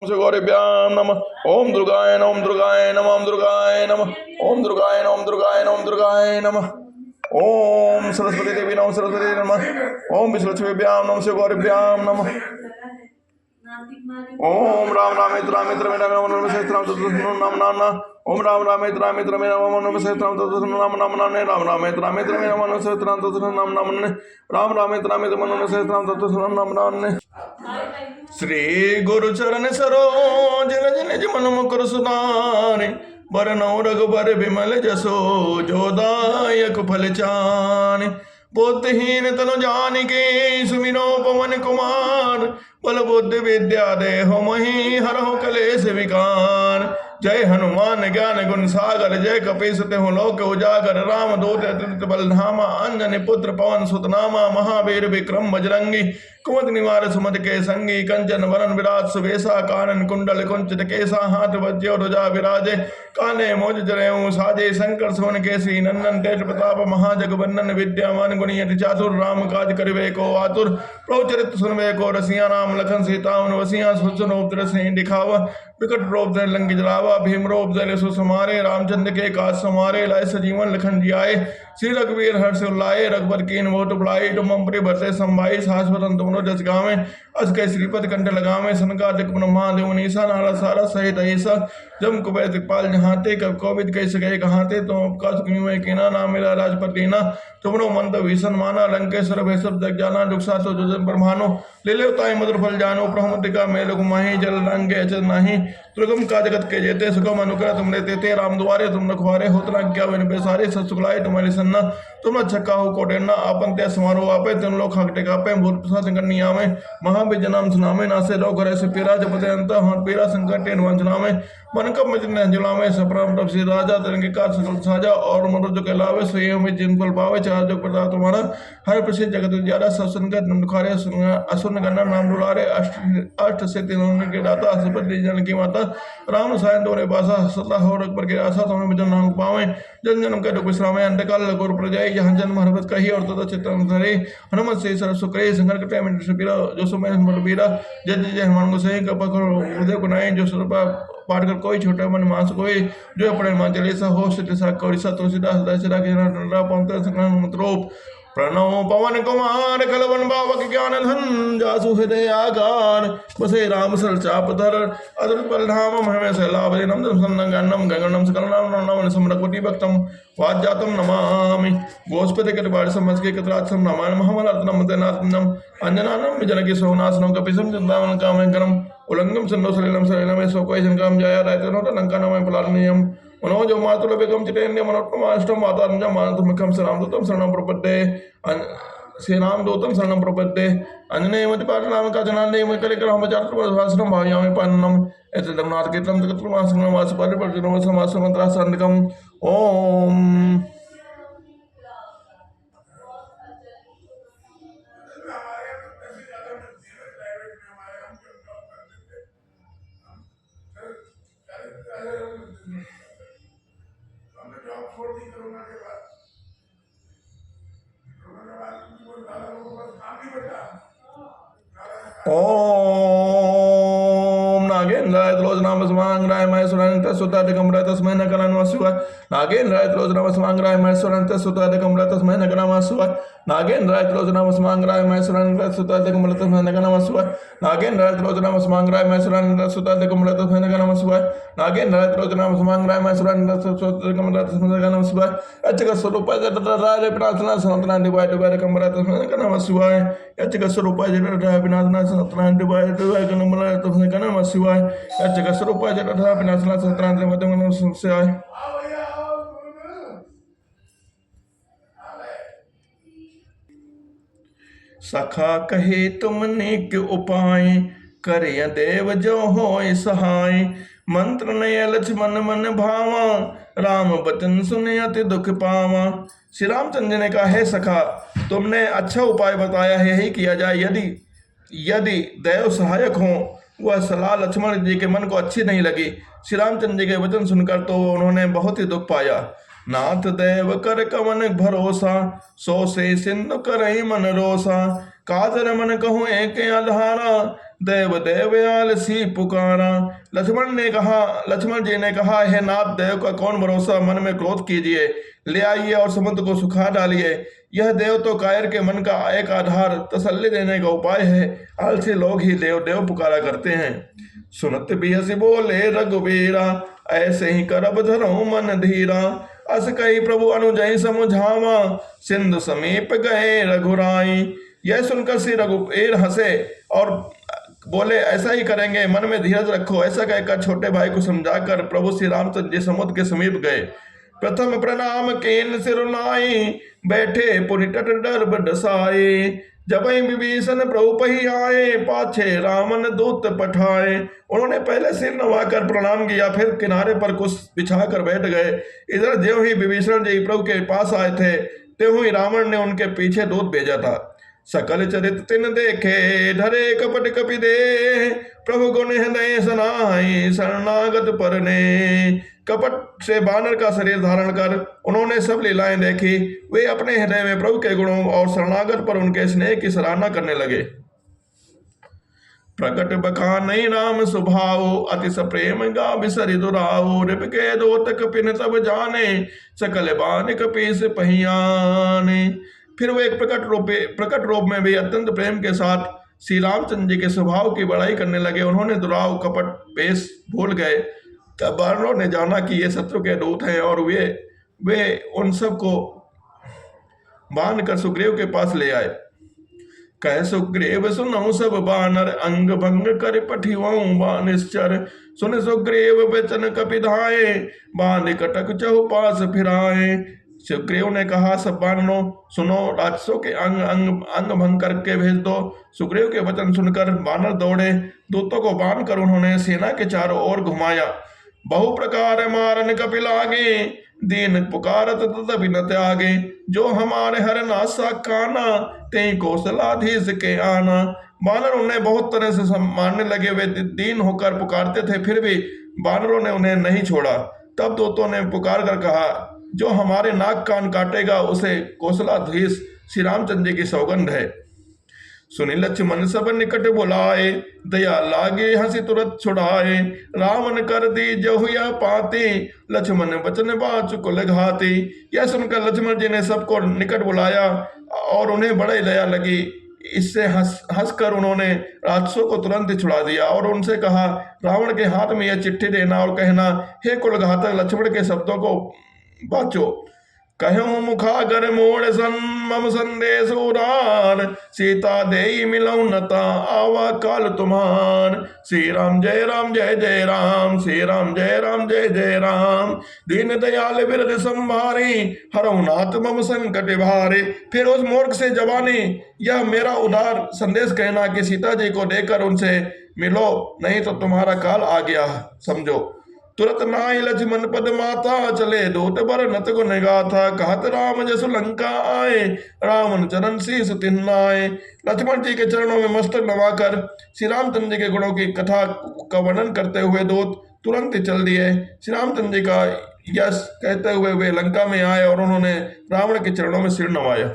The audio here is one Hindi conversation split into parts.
गौरीभ्यां नमः। ओम दुर्गाय नमः, ओम दुर्गाय नमः, ओम दुर्गाय नमः, ओम दुर्गाय नमः, ओम दुर्गाय नमः, ओम दुर्गाय नमः। ओम सरस्वती देवी नमः, सरस्वती देवी नमः। ओम विष्णुभ्यां नमः, शिव गौरीभ्यां नमः। ओम राम रामेत्र रामेत्र मेरा नाम नम सहस्त्रनाम तत्तुल्यं नाम नाम ओम राम रामेत्र रामेत्र मेरा नाम नम सहस्त्रनाम तत्तुल्यं नाम नाम राम रामेत्र रामेत्र मेरा नाम नम सहस्त्रनाम तत्तुल्यं नाम नाम राम रामेत्र रामेत्र मेरा नाम सहस्त्रनाम तत्तुल्यं नाम नाम। श्री गुरु चरण सरोज रज निज मन मुकुर सुधारि बरनौ रघुबर बिमल जसो जोदायक फल चारि। बुद्धिहीन तनु जानिके सुमिरो पवन कुमार बल बुद्धि विद्या देहो मही हरहु कलेश विकार। जय हनुमान ज्ञान गुण सागर जय कपीस तेहु लोक उजागर राम दूत अतुलित बल धामा अंजनी पुत्र पवन सुत नामा महावीर विक्रम बजरंगी कुमति निवार सुमति के संगी कंचन वरन विराट सुवेशा कानन कुंडल कुंचित केसा हाथ वज्र ध्वजा विराजे काने मोज जनेऊ साजे शंकर सोन केसी नंदन तेज प्रताप महाजगवंदन विद्यावान गुणियति चातुर राम काज करिवे को आतुर प्रभु सुनवे को रसिया राम लखन सीता वसिया सुन उपद्रसे दिखावा विकट रूप धर लंक जलावा भीम रूप धर सुसमारे रामचंद्र के काज समारे लाए सजीवन लखन जियाए श्री रघुवीर हर्ष उल्लाए रघुबर कीन मोट बुलाए तुम प्रिय भरते संभाई सासवतन तुमरो जस गावे अस कै श्रीपद कंठ लगावे सनकादिक ब्रह्मादेव मुनीसा नारद सारद सहित ऐसा जम कुबेर दिक्पाल जहाते कब कोविद कैसे गए कहाते तुम उपकाश में कीना नाम मेरा राजपद दीना तुमरो मंत भीषण माना लंकेश्वर भय सब जग जाना दुख सातो जोजन ब्रह्मानो ले ले ताई मधुर फल जानो प्रहमतिका मेल गुमाही जल रंगे अचर नाही दुर्गम का जगत के जेते सुगम अनुग्रह तुमने तेते राम दुआरे तुम रखवारे होतना क्या बिन बेसारे सत सुखलाए तुम्हारी सन्ना तुम छक्का हो कोटेना आपन त्या समारोह आपे तुम लोग खाकटे कापे भूत प्रसाद करनिया में महाबीज नाम सुनामे नासे लोग घरे से पीरा जपते अंत हाथ पीरा संकट वंचना में मन कब में जुला में सपराम तब श्री राजा तिरंगे का सकल साजा और मनोज के लावे सोये में जिन फल पावे चार जो प्रताप तुम्हारा हर प्रसिद्ध जगत ज्यादा सत्संग दुखारे असुर गन्ना नाम दुलारे अष्ट से तीनों के दाता सुपति जन की माता राम सायन दोरे बासा सता हो रखबर के आशा तुम्हें भजन नाम पावे जन जन्म के दुख विश्रामे अंतकाल गुरु प्रजय जहाँ जन्म हरबत कही और तथा चित्तन धरे हनुमत से सर सुक्रे संकर कटे मिट सुपीरा जो सुमेर मलबीरा जय जय जय हनुमान गोसाई का पकड़ हृदय गुनाई जो सुरपा पाठ कर कोई छोटा मन मास कोई जो अपने मां जलेसा हो सिद्ध सा कौरी सा तुलसीदास दशरा के नरा पंक्ति संक्रमण मंत्रोप प्रणव पवन कुमार कलवन बावक ज्ञान धन जासु हृदय आकार बसे राम सर चाप धर अदृत बलधाम हमें सैलाभ नम गन्नम गगनम सकलनाम नम समरकोटि भक्तम वाज्जातम नमामि गोस्पति कटबार समझ के कतराक्षम नमान महमलात्नम दनात्नम अंजनानम जनकी सोनासनम कपिसम चिंतावन कामकरम उल्लंघम सन्नो सलिलम सलिलम सो कोई संकाम जाया रायतनो लंका नमः पलारनियम मनोजो मातुल बेगम चितेन्य मनोत्तम अष्टम मातारंज मानतुमिकम शरणम शरणं प्रपद्ये श्री राम दूतम शरणं प्रपद्ये अंजनेय मति पाटनाम का जनाने में करे ग्रह बचार भाषणम भाव्यामि पाननम एतदम नाथ कीर्तनम जगत्प्रमासनम वास परिवर्तनम समास मंत्रा संदकम ओम ओम नागेन्द्राय त्रोजनाम समांग्राय महेश्वराय तस्सुतादिकम तस्मै न कलान शिवाय नागेन्द्राय त्रोजनाम समांग्राय महेश्वराय तस्सुतादिकम तस्मै न कलान शिवाय नागेन्द्राय त्रोजनाम समांग्राय महेश्वराय तस्सुतादिकम तस्मै न कलान शिवाय नागेन्द्राय त्रोजनाम समांग्राय महेश्वराय तस्सुतादिकम तस्मै न कलान शिवाय नागेन्द्राय त्रोजनाम समांग्राय महेश्वराय तस्सुतादिकम तस्मै न कलान शिवाय अच्युत स्वरूपाय जटाराय प्रार्थना सनातना दिवाय दिवाय कमरा तस्मै न कलान शिवाय अच्युत स्वरूपाय जटाराय विनाशना सनातना दिवाय दिवाय कमरा तस्मै न कलान शिवाय अच्युत स्वरूपाय जटाराय विनाशना सनातना दिवाय कमरा शिवाय। सखा कहे तुमने क्यों उपाय करे देव जो होय सहाय मंत्र नय लक्ष्मण मन भावा राम बचन सुने अति दुख पावा। श्री रामचंद्र ने कहा है सखा तुमने अच्छा उपाय बताया है यही किया जाए यदि यदि देव सहायक हो। वह सलाह लक्ष्मण जी के मन को अच्छी नहीं लगी। श्री रामचंद्र जी के वचन सुनकर तो उन्होंने बहुत ही दुख पाया। नाथ देव कर कवन भरोसा सो से सिंधु करई मन रोसा काजर मन कहूँ एक आधारा देव देव आलसी पुकारा। लक्ष्मण जी ने कहा, हे नाथ, देव का कौन भरोसा, मन में क्रोध कीजिए, ले आइए और समुद्र को सुखा डालिए। यह देव तो कायर के मन का एक आधार, तसल्ली देने का उपाय है। आलसी लोग ही देव देव पुकारा करते हैं। सुनत बिहसी बोले रघुबीरा, ऐसे ही करब धरो मन धीरा। अस कही प्रभु अनुजय समुझावा, सिंधु समीप गए रघुराई। यह सुनकर श्री रघुबीर हंसे और बोले, ऐसा ही करेंगे, मन में धीरज रखो। ऐसा कहकर छोटे भाई को समझाकर प्रभु श्री रामचंद्र जी समुद्र के समीप गए। प्रथम प्रणाम कीन सिर नाई, बैठे पुनि तट डर बडसाए। जब विभीषण प्रभु पही आए, पाछे रामन दूत पठाए। उन्होंने पहले सिर नवाकर प्रणाम किया, फिर किनारे पर कुछ बिछाकर बैठ गए। इधर ज्यों ही विभीषण जी प्रभु के पास आए थे, त्यों ही रावण ने उनके पीछे दूत भेजा था। सकल चरित तिन देखे, धरे कपट कपि दे। प्रभु गुण हृदय सनाई, शरणागत परने। कपट से बानर का शरीर धारण कर उन्होंने सब लीलाएं देखी। वे अपने हृदय में प्रभु के गुणों और शरणागत पर उनके स्नेह की सराहना करने लगे। प्रकट बखानई राम सुभाओ, अति सप्रेम गा बिसरि दुराओ। रिपके दोत कपिन तब जाने, सकल बान कपीस पहियाने। फिर वो एक प्रकट रूप में भी अत्यंत प्रेम के साथ श्री रामचंद्र जी के स्वभाव की बड़ाई करने लगे। उन्होंने दुराव कपट पेश भूल गए। तब वानरों ने जाना कि ये शत्रु के दूत हैं और वे उन सबको बांध कर सुग्रीव के पास ले आए। कह सुग्रीव सुनऊ सब बानर, अंग भंग कर पठिवऊ बानिश्चर। सुन सुग्रीव वचन कपिधाए, बांध कटक चहुपास फिराए। सुग्रीव ने कहा, सब बानरों सुनो, राक्षसों के अंग भंग करके भेज दो। सुग्रीव के वचन सुनकर बानर दौड़े। दूतों को बांध कर उन्होंने सेना के चारों ओर घुमाया। बहु प्रकार मारन कपिल आगे, दीन पुकारत तदपि न त्यागे। जो हमारे हर नासा काना, ते कौशलाधीश के आना। बानर उन्हें बहुत तरह से मारने लगे। वे दीन होकर पुकारते थे, फिर भी बानरों ने उन्हें नहीं छोड़ा। तब दूतों ने पुकार कर कहा, जो हमारे नाक कान काटेगा उसे कौशलाधीश श्री रामचंद्र जी की सौगंध है। सुनि लक्ष्मण सब निकट बुलाए, दया लागे हंसी तुरंत छुड़ाए। रावण कर दी जहुया पाती, लक्ष्मण वचन बाच कुल घाती। यह सुनकर लक्ष्मण जी ने सबको निकट बुलाया और उन्हें बड़ी दया लगी। इससे हंसकर उन्होंने राक्षसों को तुरंत ही छुड़ा दिया और उनसे कहा, रावण के हाथ में यह चिट्ठी देना और कहना, हे कुल घातक, लक्ष्मण के शब्दों को बाचो। कहूँ मुखागर मोड़ सन मम संदेश उड़ान, सीता देई मिलऊ नता आवा काल तुम्हार। श्री राम जय जय राम, श्री राम जय जय राम। दीन दयाल बिरद संभारी, हरऊ नाथ मम संकट भारे। फिर उस मूर्ख से जवानी यह मेरा उदार संदेश कहना कि सीता जी को देकर उनसे मिलो, नहीं तो तुम्हारा काल आ गया समझो। तुरत नाई लक्ष्मण पद माता, चले दूत बर नत गुण गाथा। कहत राम जसु लंका आए, रावण चरण शीस तिन्नाए। लक्ष्मण जी के चरणों में मस्तक नवाकर श्री रामचंद्र जी के गुणों की कथा का वर्णन करते हुए दूत तुरंत ही चल दिए। श्री रामचंद्र जी का यश कहते हुए वे लंका में आए और उन्होंने रावण के चरणों में सिर नवाया।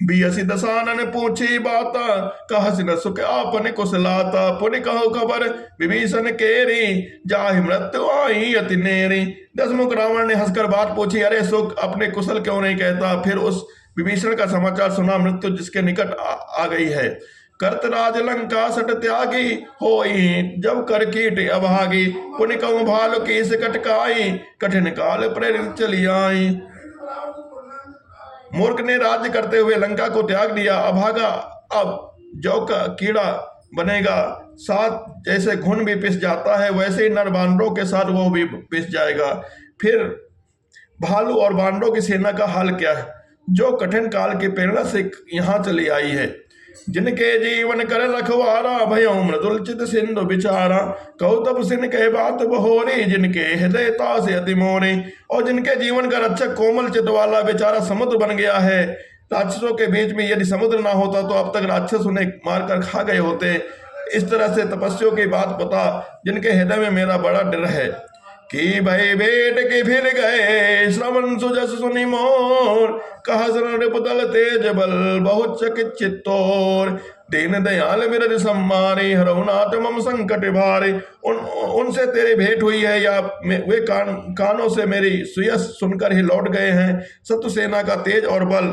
बियसी दसानन पूछी बाता, कहस न सुख आपने कुशलाता। पुनि कहो खबर विभीषण केरी, जाहि मृत्यु आई अति नेरी। दसमुख रावण ने हंसकर बात पूछी, अरे सुख, अपने कुशल क्यों नहीं कहता। फिर उस विभीषण का समाचार सुना, मृत्यु जिसके निकट आ गई है। करत राज लंका सट त्यागी, होई जब कर कीट अभागी। पुनि कहूँ भालु की कटकाई, कठिन काल प्रेरित चली आई। मूर्ख ने राज्य करते हुए लंका को त्याग दिया, अभागा अब जौ का कीड़ा बनेगा। साथ जैसे खून भी पिस जाता है, वैसे ही नर बानरों के साथ वो भी पिस जाएगा। फिर भालू और बानरों की सेना का हाल क्या है, जो कठिन काल की प्रेरणा से यहाँ चली आई है। जिनके जीवन कर रखवारा, भयो मृदुल चित सिंधु बिचारा। कहु तब सिन कह बात बहोरी, जिनके हृदय तास अति मोरी। और जिनके जीवन का रक्षक कोमल चित वाला बेचारा समुद्र बन गया है। राक्षसों के बीच में यदि समुद्र ना होता तो अब तक राक्षस उन्हें मारकर खा गए होते। इस तरह से तपस्वियों की बात बता, जिनके हृदय में मेरा बड़ा डर है। कि भई बेट के फिर गए, श्रवण सुजस सुनि मोर। कहा शरण रिपुदल तेज बल, बहुत चकित चित्तोर। दीन दयाल विरज सम्मारे हरौ नाथ मम संकट भारे। उनसे तेरी भेंट हुई है या वे कानों से मेरी सुयस सुनकर ही लौट गए हैं। शत्रु सेना का तेज और बल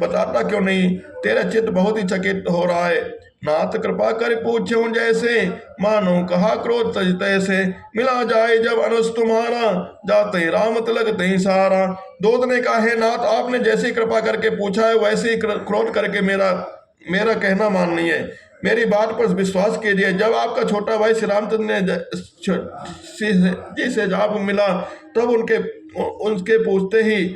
बताता क्यों नहीं, तेरा चित्त बहुत ही चकित हो रहा है। नाथ कृपा कर पूछूं जैसे, मानो कहा क्रोध तज तैसे। मिला जाए जब अनुज तुम्हारा, जाते राम तिलक तही सारा। दूत ने कहा, है नाथ आपने जैसी कृपा करके पूछा है वैसे ही क्रोध करके मेरा कहना माननीय, मेरी बात पर विश्वास कीजिए। जब आपका छोटा भाई श्री रामचंद्र ने जी से जाप मिला तब उनके पूछते ही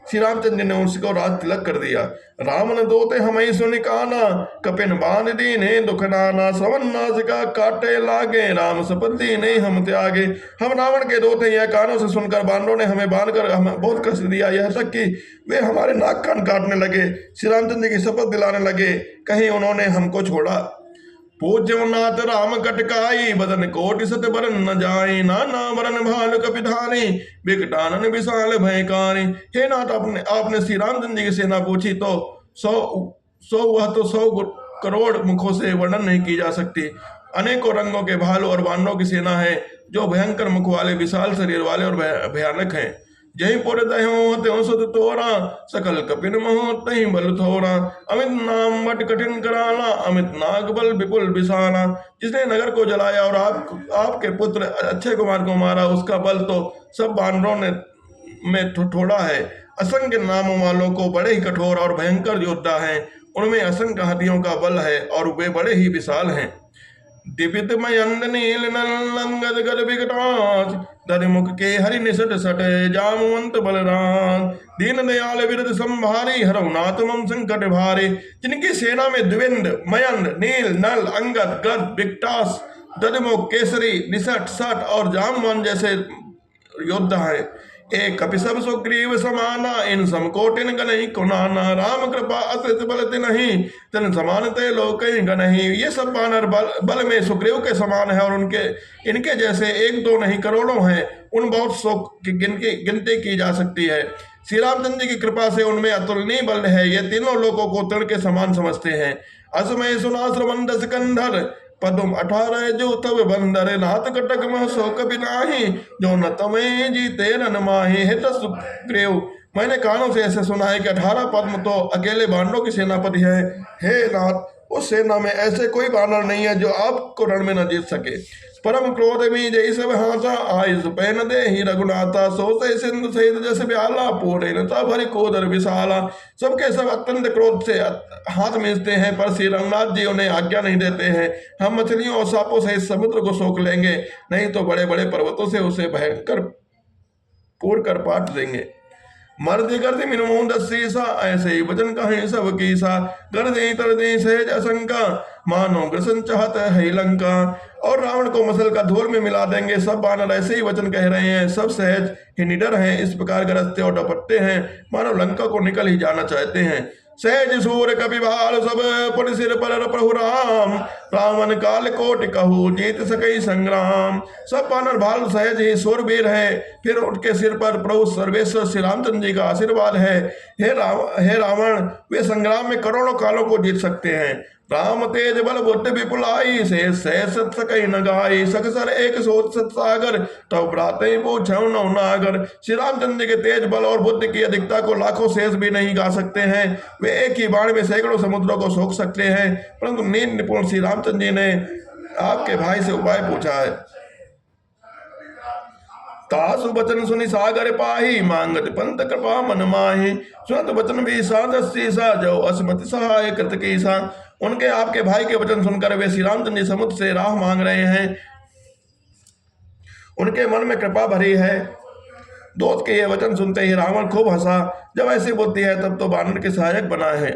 श्री रामचंद्र ने उसको राज तिलक कर दिया। रावण दोते हमें सुनि काना, कपिन बांध दीने दुख नाना। सवन नासिका काटे लागे, राम सपति नहीं हम त्यागे। हम रावण के दोते यह कानों से सुनकर बानरों ने हमें बांधकर हमें बहुत कष्ट दिया, यह तक कि वे हमारे नाक कान काटने लगे, श्री रामचंद्र की शपथ दिलाने लगे, कहीं उन्होंने हमको छोड़ा। पूज्य नाथ राम कटकाई, बदन कोटि सत बरन न जाए। नाना बरन भाल कपिधारी, बिकटानन विशाल भयकारी। हे नाथ आपने श्री रामचंद्र की सेना पूछी तो वह तो 100 करोड़ मुखों से वर्णन नहीं की जा सकती। अनेकों रंगों के भालू और वानरों की सेना है, जो भयंकर मुख वाले, विशाल शरीर वाले और भयानक हैं। जय पुर दहो त्यों सुत तोरा, सकल कपिन महो तही बल थोरा। अमित नाम बट कठिन कराना, अमित नाग बल विपुल विशाला। जिसने नगर को जलाया और आपके पुत्र अक्षय कुमार को मारा, उसका बल तो सब वानरों में थोड़ा है। असंख्य नामों वालों को बड़े ही कठोर और भयंकर योद्धा हैं, उनमें असंख्य हाथियों का बल है और वे बड़े ही विशाल हैं। दिपित मयंद नील नंगद गद विकटाच, दरिमुख के हरि निसट सट जामवंत बलराम। दीन दयाल विरद संभारी, हरौ नाथ मम संकट भारे। जिनकी सेना में द्विविंद, मयंद, नील, नल, अंगद, गद, विकटास, दरिमुख, केसरी, निसट, सट और जामवंत जैसे योद्धा है। एक कपिसभ सुग्रीव समाना, इन समकोटिन गनहि कुनाना। राम कृपा अतृत बल तिनहि, तिन समान ते लोकहि गनहि। ये सब वानर बल में सुग्रीव के समान है और इनके जैसे 1-2 नहीं करोड़ों हैं। उन बहुत सौ की गिनती की जा सकती है। श्री रामचंद्र की कृपा से उनमें अतुलनीय बल है, ये तीनों लोगों को तृण के समान समझते हैं। असमय सुनाश्र मंदस कंधर, पदुम 18 जो तब बंदर। नाथ कटक मह शोक बिनाही, जो न तमें जीते रन माही। हे सुग्रीव, मैंने कानों से ऐसे सुना है कि 18 पद्म तो अकेले बानरों की सेनापति है। हे नाथ, उस सेना में ऐसे कोई बानर नहीं है जो आपको रण में न जीत सके। परम क्रोध में जय सब हाथा, आयुष पैन दे ही रघुनाथा। सोते सिंधु सहित जस ब्याला, पूरे नता भरी कोदर विशाला। सबके सब अत्यंत क्रोध से हाथ मिलते हैं, पर श्री रघुनाथ जी उन्हें आज्ञा नहीं देते हैं। हम मछलियों और सांपों सहित समुद्र को सोख लेंगे, नहीं तो बड़े बड़े पर्वतों से उसे भयंकर पूर कर पाट देंगे। मर्द गर्द मिनमों दसीसा, ऐसे ही वचन कहें सब कीसा। गर्दे तरदे सहज असंका, मानो ग्रसन चाहत है लंका। और रावण को मसल का धूल में मिला देंगे। सब बानर ऐसे ही वचन कह रहे हैं, सब सहज ही निडर हैं, इस प्रकार गरजते और डपटते हैं, मानो लंका को निकल ही जाना चाहते हैं। सहज सूर कपिभाल सब, पुर सिर पर प्रभु राम। रावण काल कोटि कहू, जीत सकई संग्राम। सब बानर भाल सहज ही सूरवीर है, फिर उनके सिर पर प्रभु सर्वेश्वर श्री रामचंद्र जी का आशीर्वाद है। हे रावण, वे संग्राम में करोड़ों कालों को जीत सकते हैं। राम तेज बल बुद्धि विपुलाई, से सत सकई न गाई। सकसर एक सोच सत सागर, तब ब्राते पूछौ नौ नागर। श्री रामचंद्र के तेज बल और बुद्धि की अधिकता को लाखों शेष भी नहीं गा सकते हैं। वे एक ही बाण में सैकड़ों समुद्रों को सोख सकते हैं। परंतु नील निपुण श्री रामचंद्र जी ने आपके भाई से उपाय पूछा है। तासु बचन सुनि सागर पाही, मांगत पंत कृपा मन माही। सुनत बचन भी सादसी सा, जो असमति सहाय कृत कीसा। उनके आपके भाई के वचन सुनकर वे श्री रामचंद्र जी समुद्र से राह मांग रहे हैं। उनके मन में कृपा भरी है। दोस्त के ये वचन सुनते ही रावण खूब हंसा। जब ऐसी बुद्धि है तब तो बानर के सहायक बना है।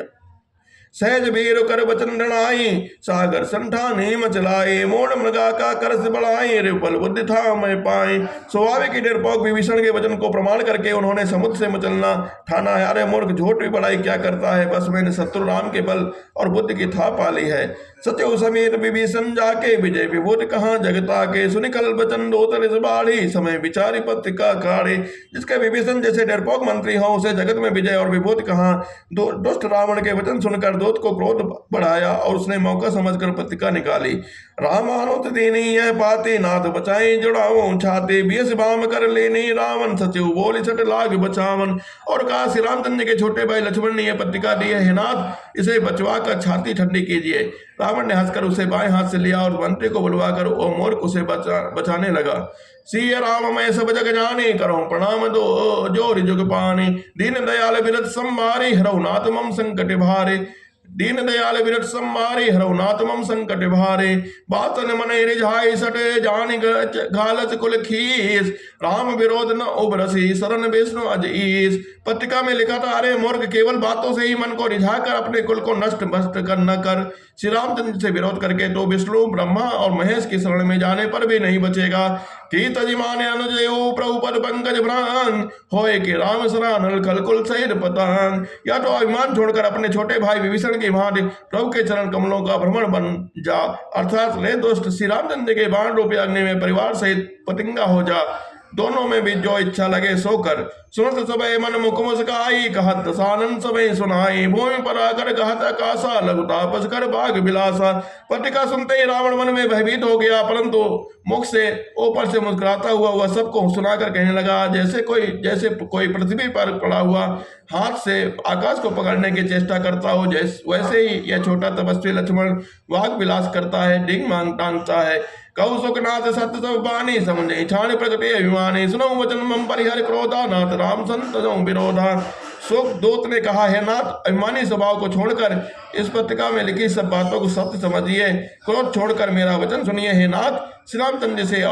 सहज वीर कर वचन डणाई, सागर संठानी मचलाई। मोड़ मृगा का करस बढ़ाई, रिपल बुद्धि था मैं पाई। स्वाभाविक ही निरपोक विभीषण के वचन को प्रमाण करके उन्होंने समुद्र से मचलना ठाना है। अरे मूर्ख, झूठ भी बड़ाई क्या करता है, बस मैंने शत्रु राम के बल और बुद्धि की था पाली है। सत्य समीर विभीषण जाके, विजय विभूति कहाँ जगता के। सुनिकल बचन दो तरिस बाढ़ी, समय विचारी पत्ति का काढ़े। जिसके विभीषण जैसे डरपोक मंत्री हो, उसे जगत में विजय और विभूति कहाँ। दुष्ट रावण के वचन सुनकर दूत को क्रोध बढ़ाया और उसने मौका समझकर पत्रिका निकाली। रामानुत दीनी है पाते नाथ बचाई जुड़ाओ छाते बीस बाम कर लेनी रावण सचिव बोले छठ लाग बचावन। और कहा श्री रामचंद्र के छोटे भाई लक्ष्मण ने यह पत्रिका दी है नाथ, इसे बचवा कर छाती ठंडी कीजिए। रावण ने हंसकर उसे बाएं हाथ से लिया और मंत्री को बुलवाकर वो मूर्ख उसे बचाने लगा। सिय राम मैं सब जग जाने करो प्रणाम दो जोर जुग पाने। दीन दयाल बिरत संभारे हरहुनाथ मम संकट भारे। दीन दयाल विरट संमारे हरहुनाथ मम संकट भारे। बात न मन रिझाई सटे जान घालच कुल खीस। राम विरोध न उबरसी शरण विष्णु अज ईस। पत्रिका में लिखा था, अरे मूर्ख केवल बातों से ही मन को रिझाकर अपने कुल को नष्ट भ्रष्ट कर न कर। श्री रामचंद्र से विरोध करके तो विष्णु ब्रह्मा और महेश की शरण में जाने पर भी नहीं बचेगा। की तजिमान अनुजय प्रभु पद पंकज भ्रांग होए के राम सरानल खलकुल सैर पतांग। या तो अभिमान छोड़कर अपने छोटे भाई विभीषण की भांति प्रभु के चरण कमलों का भ्रमण बन जा, अर्थात ले दोस्त श्री रामचंद्र के बाण रूपी अग्नि में परिवार सहित पतंगा हो जा। दोनों में भी जो इच्छा लगे सो कर। सुनत सबे मन मुख मुस्काई कहत सानंद सबे सुनाई। भूमि पर आकर कहत आकाशा लघु तापस कर बाग बिलासा। पत्रिका सुनते ही रावण मन में भयभीत हो गया, परंतु मुख से ऊपर से मुस्कुराता हुआ वह सबको सुनाकर कहने लगा, जैसे कोई पृथ्वी पर पड़ा हुआ हाथ से आकाश को पकड़ने की चेष्टा करता हो, वैसे ही यह छोटा तपस्वी लक्ष्मण वाग विलास करता है, डिंग मांग टांगता है। कौ सुखनाथ सत्य सब बानी समझे छाण प्रगटे अभिमानी। सुनो वचन मम परिहर क्रोधा नाथ राम संत विरोधा। सुख दूत ने कहा, है नाथ अभिमानी स्वभाव को छोड़कर इस पत्रिका में लिखी सब बातों को सत्य समझिए। क्रोध छोड़कर मेरा वचन सुनिए। हे नाथ श्री रामचंद्र से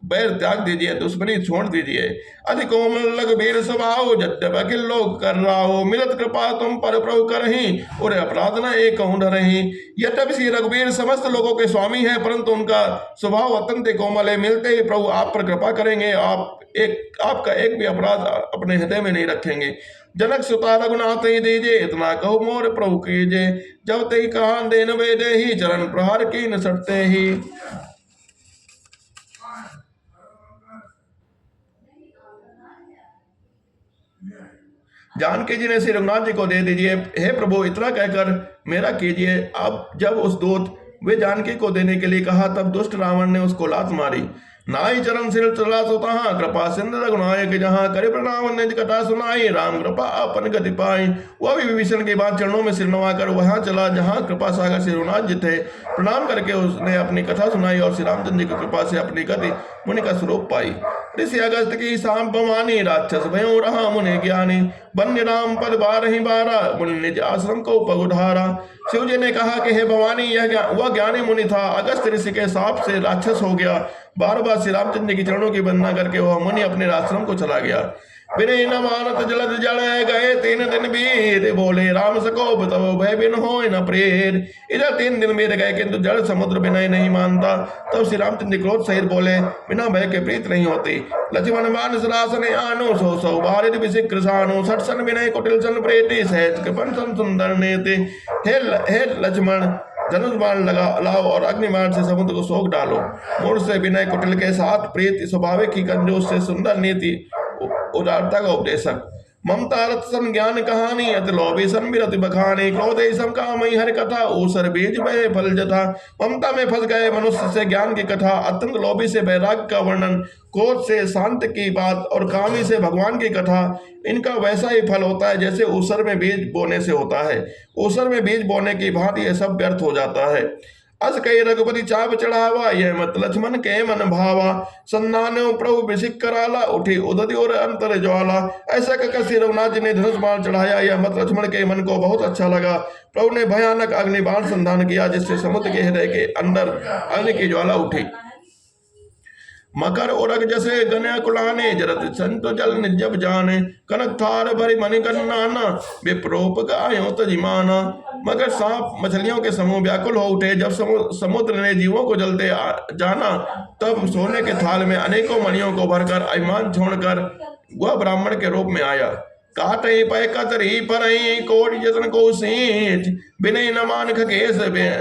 बैर त्याग दीजिए, दुश्मनी छोड़ दीजिए। अति कोमल लघुबीर स्वभाव जद्यप अखिल लोक कर रहो। मिलत कृपा तुम पर प्रभु करही और अपराध न एक डरही। यद्यपि श्री रघुबीर समस्त लोगों के स्वामी है, परंतु उनका स्वभाव अत्यंत कोमल है। मिलते ही प्रभु आप पर कृपा करेंगे, आपका एक भी अपराध अपने हृदय में नहीं रखेंगे। जनक सुता रघुनाथ ही दीजिए इतना कहो मोर प्रभु कीजिए। जब ते कहा देन वे दे ही चरण प्रहार की न सटते ही। जानकी जी ने श्री रघुनाथ जी को दे दीजिए। हे प्रभु इतना कहकर मेरा कीजिए। अब जब उस दूत वे जानकी को देने के लिए कहा, तब दुष्ट रावण ने उसको लात मारी। नाई चरण सिर चला सोता कृपा सिंधु रघुनायक जहाँ करे प्रणाम निज कथा सुनाई। राम कृपा अपन गति पाई। वह भी विभीषण के बाद चरणों में सिर नवाकर वहां चला जहाँ कृपा सागर श्री रघुनाथ जी थे। प्रणाम करके उसने अपनी कथा सुनाई और श्री रामचंद्र की कृपा से अपनी गति मुनि का स्वरूप पाई। ऋषि अगस्त की शाम पवानी राक्षस भयो रहा मुनि ज्ञानी। वन्य राम पद बारहि बारा मुनि निज आश्रम को पगुधारा। शिव जी ने कहा कि हे भवानी वह ज्ञानी मुनि था, अगस्त ऋषि के साप से राक्षस हो गया। बार बार श्री रामचंद्र की चरणों की वंदना करके वह मुनि अपने आश्रम को चला गया। बिने न मानत जलद जल गए 3 दिन बीत। बोले राम सकोप तब भय बिन हो न प्रेर। इधर 3 दिन बीत गए किंतु जल समुद्र विनय नहीं मानता। तब श्री रामचंद्र क्रोध सहित बोले, बिना भय के प्रीत नहीं होती। लक्ष्मण मान सरासन आनो सो सौ भारत विशिक्र सानो। सठ सन विनय कुटिल सन प्रेति सहज कृपन सन सुंदर नेति। हे लक्ष्मण धनुष बाण लाओ और अग्निबाण से समुद्र को सोख डालो। मूढ़ से विनय कुटिल के साथ प्रीति स्वाभाविक की कंजूस से सुंदर नीति उदारता का उपदेशक। ममता रथ सन ज्ञान कहानी अति लोभी सन विरत बखानी। क्रोध सम कामई हर कथा ऊसर बीज भय फल जथा। ममता में फंस गए मनुष्य से ज्ञान की कथा, अत्यंत लोभी से वैराग्य का वर्णन, क्रोध से शांत की बात और कामी से भगवान की कथा। इनका वैसा ही फल होता है जैसे ऊसर में बीज बोने से होता है। ऊसर में बीज बोने की भांति यह सब व्यर्थ हो जाता है। अस कई रघुपति चाप चढ़ावा यह मत लक्ष्मण के मन भावा। सन्नान्यो प्रभु विशिक कराला उठी उदति और अंतर ज्वाला। ऐसा कहकर श्री रघुनाथ जी ने धनुष बाण चढ़ाया। यह मत लक्ष्मण के मन को बहुत अच्छा लगा। प्रभु ने भयानक अग्नि बाण संधान किया जिससे समुद्र के हृदय के अंदर अग्नि की ज्वाला उठी। मकर उरग जैसे गन्या कुलाने जरत संत जल निजब जाने। कनक थार भरी मणि कन्नाना विप्रोप गायों तजिमाना। मगर सांप मछलियों के समूह व्याकुल हो उठे। जब समुद्र ने जीवों को जलते जाना, तब सोने के थाल में अनेकों मणियों को भरकर अभिमान छोड़कर वह ब्राह्मण के रूप में आया। काटई पै कतरी परई कोटि जतन को सींच बिनय न मान खकेश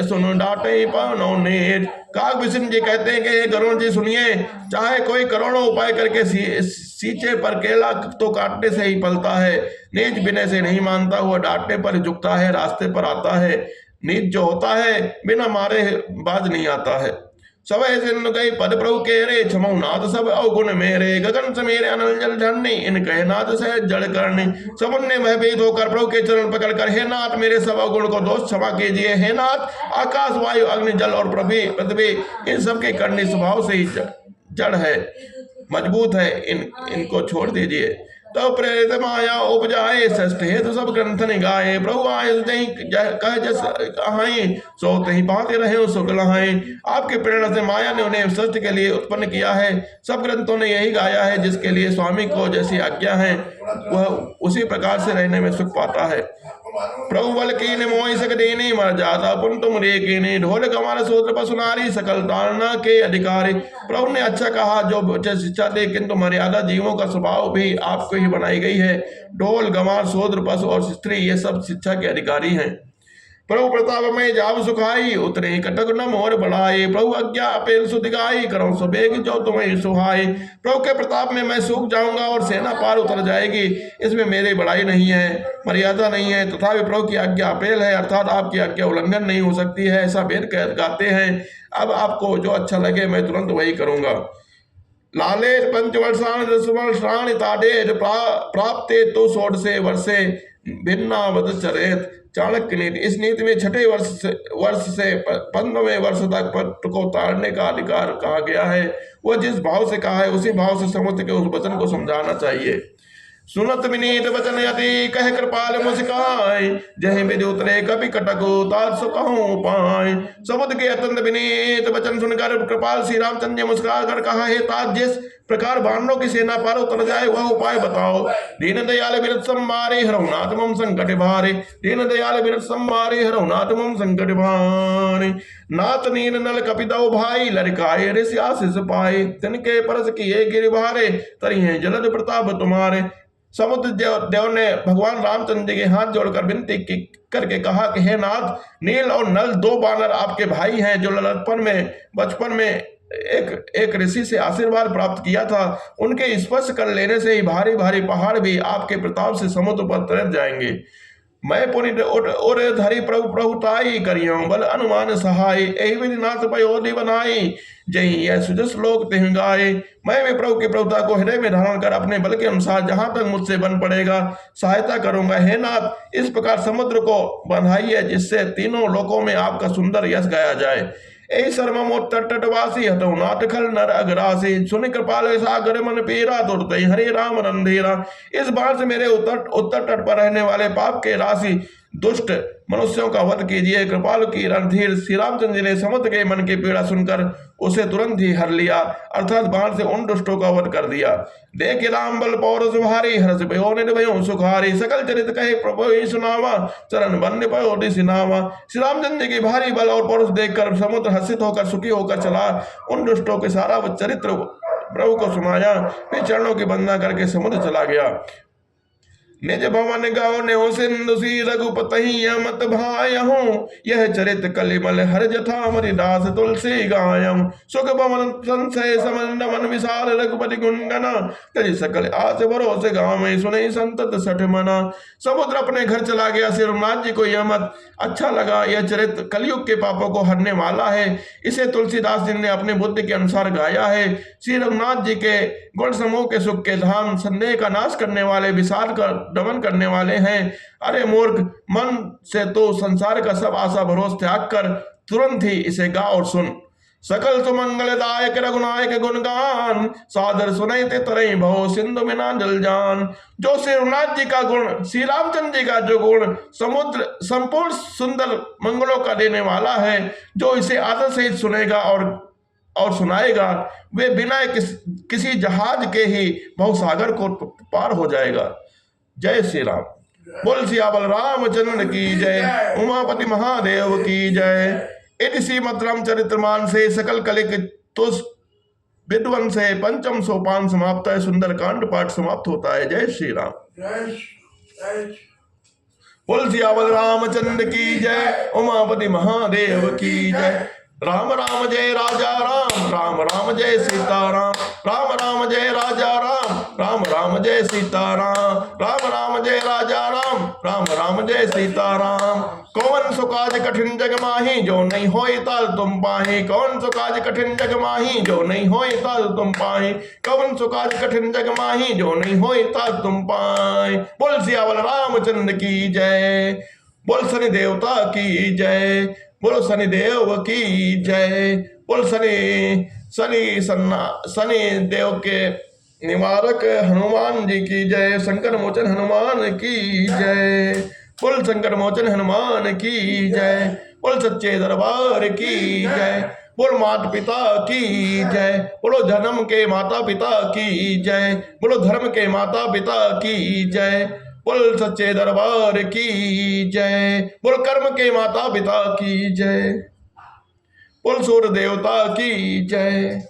सुन डाटई पानो नेच। काग बिशन जी कहते हैं कि हे गरुण जी सुनिए, चाहे कोई करोड़ों उपाय करके सींचे पर केला तो काटने से ही फलता है। नीच बिनय से नहीं मानता, हुआ डांटने पर झुकता है, रास्ते पर आता है। नीच जो होता है बिना मारे बाज नहीं आता है। सब सिंधु कई पद प्रभु के रे क्षमो नाथ सब अवगुण मेरे गगन से मेरे अनल जल झरने इन कहे नाथ से जड़ करने। समुन्ने भयभीत होकर प्रभु के चरण पकड़ कर हे नाथ मेरे सब अवगुण को दोष क्षमा कीजिए। हे नाथ आकाश वायु अग्नि जल और पृथ्वी इन सब के करनी स्वभाव से ही जड़ है, मजबूत है, इनको छोड़ दीजिए। तो प्रेरित माया उपजाए षष्ठ हेतु सब ग्रंथ निगाए। प्रभु आय कह जस कहाई सो तही पाते रहे सुख लहाए। आपके प्रेरणा से माया ने उन्हें षष्ठ के लिए उत्पन्न किया है। सब ग्रंथों ने यही गाया है, जिसके लिए स्वामी को जैसी आज्ञा है वह उसी प्रकार से रहने में सुख पाता है। प्रभु बल कीन मोहि सक देने मर जाता पुन तुम रे कीने ढोल गंवार सूत्र पशुनारी सकल तारणा के अधिकारी। प्रभु ने अच्छा कहा जो शिक्षा दे, किंतु मर्यादा जीवों का स्वभाव भी आपको ही बनाई गई है। ढोल गंवार शूद्र पशु और स्त्री ये सब शिक्षा के अधिकारी हैं। प्रभु प्रताप में जाव सुखाई उतरे कटक न मोर बढ़ाए। प्रभु आज्ञा अपेल सुधिगाई करो सुबेग जो तुम्हें सुहाए। प्रभु के प्रताप में मैं सूख जाऊंगा और सेना पार उतर जाएगी। इसमें मेरी बड़ाई नहीं है, मर्यादा नहीं है, तथापि प्रभु की आज्ञा अपेल है, अर्थात आपकी आज्ञा उल्लंघन नहीं हो सकती है, ऐसा वेद गाते हैं। अब आपको जो अच्छा लगे मैं तुरंत वही करूंगा। लाले पंचवर्षाण 10 वर्षाण ताडेर प्राप्ते तो 16 वर्षे भिन्नावद चरेत। चाणक्य नीति, इस नीति में छठे वर्ष से 15वें वर्ष तक पट को ताड़ने का अधिकार कहा गया है। वह जिस भाव से कहा है उसी भाव से समुद्र के उस वचन को समझाना चाहिए। सुनत विनीत वचन यति कह कृपाल मुस्काय जय विधि उतरे कभी कटको तात सुकहूं पाए। समुद्र के अत्यंत विनीत वचन सुनकर कृपाल श्री रामचंद्र ने मुस्कुरा कर कहा, हे तात जिस प्रकार वानरों की सेना पार उतर जाए वह उपाय बताओ। दीन दयाल विरत संवारे हरहुनाथ मम संकट भारे। दीन दयाल विरत संवारे हरहुनाथ मम संकट भारे। नाथ नीन नल कपिदो भाई लड़काए ऋषि आशीष पाए। तिनके परस किए गिर भारे तरिहे जलद प्रताप तुम्हारे। समुद्र देव ने भगवान रामचंद्र के हाथ जोड़कर विनती करके कहा कि हे नाथ, नील और नल 2 बानर आपके भाई हैं जो लड़कपन में बचपन में एक ऋषि से आशीर्वाद प्राप्त किया था। उनके स्पर्श कर लेने से ही भारी भारी पहाड़ भी आपके प्रताप से समुद्र पर तर जाएंगे। मैं पुनित और धरी प्रभु प्रभुताई करियो बल अनुमान सहाय। एहि विधि नाथ पयोधि बनाई जय यह सुजस लोक तिह गाए। मैं भी प्रभु की प्रभुता को हृदय में धारण कर अपने बल के अनुसार जहां तक मुझसे बन पड़ेगा सहायता करूंगा। हे नाथ, इस प्रकार समुद्र को बंधाइए जिससे तीनों लोकों में आपका सुंदर यश गाया जाए। ऐ सर्वमोत्तर तटवासी हतो नाथ खल नर अग्रासी। सुन कृपाल सागर मन पीरा तुरते हरे राम रंधेरा। इस बार से मेरे उत्तर तट पर रहने वाले पाप के राशि दुष्ट मनुष्यों का वध कीजिए। कृपाल की रणधीर श्री रामचंद्र जी ने समुद्र के मन की पीड़ा सुनकर उसे तुरंत ही हर लिया, अर्थात बाण से उन दुष्टों का वध कर दिया। देख राम बल पौर सुहारी हर्ष भयो निर्भयो सुखारी। सकल चरित कहे प्रभु ही सुनावा चरण बन्य पयो सिनावा। श्री रामचंद्र जी की भारी बल और पौरुष देखकर समुद्र हर्षित होकर सुखी होकर चला। उन दुष्टों के सारा वो चरित्र प्रभु को सुनाया, फिर चरणों की वंदना करके समुद्र चला गया। निज भवन गाओ ने सिंधु सी रघुपति मत भायहूं। यह चरित कलिमल हर जथा मरिदास तुलसी गायम। सुख भवन संशय समन मन विशाल रघुपति गुणगना। तज सकल आस भरोसे गाँव में सुने संतत सठ मना। समुद्र अपने घर चला गया। श्री रघुनाथ जी को यह मत अच्छा लगा। यह चरित कलयुग के पापों को हरने वाला है। इसे तुलसीदास जी ने अपने बुद्धि के अनुसार गाया है। श्री रघुनाथ जी के गुण समूह के सुख के धाम, संदेह का नाश करने वाले, विषाद का दमन करने वाले हैं। अरे मूर्ख, मन से तो संसार का सब आशा भरोसा त्याग कर तुरंत ही इसे गा और सुन। सकल सुमंगलदायक रघुनायक गुणगान सादर सुनते तरई भव सिंधु बिना जल जान। जो श्री रघुनाथ जी का गुण, श्री रामचंद्र जी का जो गुण समुद्र संपूर्ण सुंदर मंगलों का देने वाला है, जो इसे आदर सहित सुनेगा और सुनाएगा, वे बिना किसी जहाज के ही बहुसागर को पार हो जाएगा। जय श्री राम। बोल सियावल रामचंद्र की जय। उमापति महादेव की जय। इति श्रीमद् रामचरितमानस से सकल कलिक तुष विद्वंस से पंचम सोपान समाप्त है। सुंदरकांड पाठ समाप्त होता है। जय श्री राम। बोल सियावर रामचंद्र की जय, उमापति महादेव की जय। राम राम जय राजा राम, राम राम जय सीताराम, राम राम जय राजा राम, राम राम जय सीताराम, राम राम जय राजा राम, राम राम जय सीताराम। कौन सुकाज कठिन जग माही, जो नहीं होई ताल तुम पाही। कौन सुकाज कठिन जग माही, जो नहीं होई ताल तुम पाही। कौन सुकाज कठिन जग माही, जो नहीं होई ताल तुम पाए। बोल सियावर रामचंद्र की जय, बोल शनि देवता की जय, बोलो शनि देव की जय। बोल शनि देव के निवारक हनुमान जी की जय, शंकर मोचन हनुमान की जय। बोल शंकर मोचन हनुमान की जय, बोल सच्चे दरबार की जय। बोल माता पिता की जय, बोलो जन्म के माता पिता की जय, बोलो धर्म के माता पिता की जय। बोल सच्चे दरबार की जय, बोल कर्म के माता पिता की जय, बोल सूर्य देवता की जय।